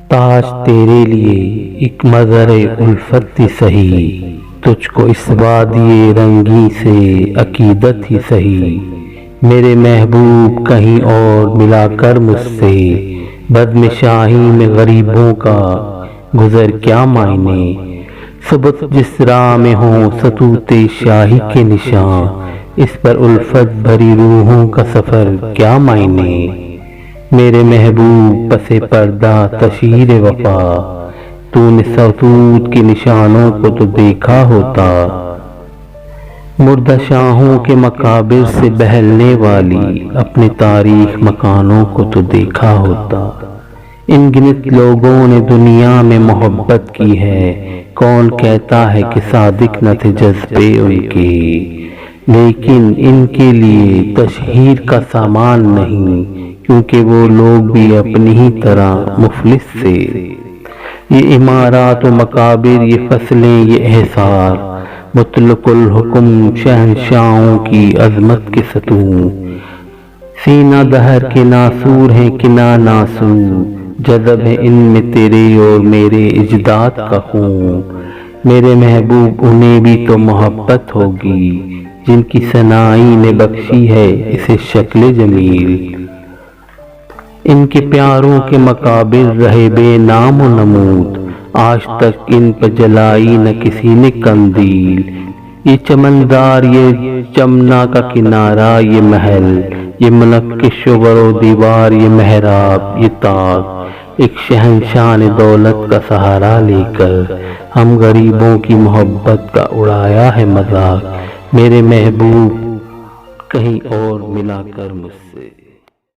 تاج تیرے لیے ایک مظہر الفت ہی سہی، تجھ کو اس وادی رنگی سے عقیدت ہی سہی۔ میرے محبوب کہیں اور ملا کر مجھ سے، بزم شاہی میں غریبوں کا گزر کیا معنی۔ ثبت جس راہ میں ہوں ستوت شاہی کے نشاں، اس پر الفت بھری روحوں کا سفر کیا معنی۔ میرے محبوب پس پردہ تشہیر وفا، تو نے ستوت کے نشانوں کو تو دیکھا ہوتا۔ مردہ شاہوں کے مقابر سے بہلنے والی اپنے تاریخ مکانوں کو تو دیکھا ہوتا۔ ان گنت لوگوں نے دنیا میں محبت کی ہے، کون کہتا ہے کہ صادق نہ تھے جذبے ان کے، لیکن ان کے لیے تشہیر کا سامان نہیں، کیونکہ وہ لوگ بھی اپنی ہی طرح مفلس تھے۔ یہ عمارات و مقابر، یہ فصلیں، یہ احسار، مطلق الحکم شہنشاہوں کی عظمت کے ستون۔ سینہ دہر کے ناسور ہیں کناں ناسور، جذب ہے ان میں تیرے اور میرے اجداد کا خون۔ میرے محبوب انہیں بھی تو محبت ہوگی، جن کی سنائی نے بخشی ہے اسے شکل جمیل۔ ان کے پیاروں کے مقابر رہے بے نام و نمود، آج تک ان پر جلائی نہ کسی نے قندیل۔ یہ چمندار، یہ چمنا کا کنارہ، یہ محل، یہ منقش و بر و دیوار، یہ محراب، یہ طاق، ایک شہنشاہ نے دولت کا سہارا لے کر ہم غریبوں کی محبت کا اڑایا ہے مذاق۔ میرے محبوب کہیں اور ملا کر مجھ سے۔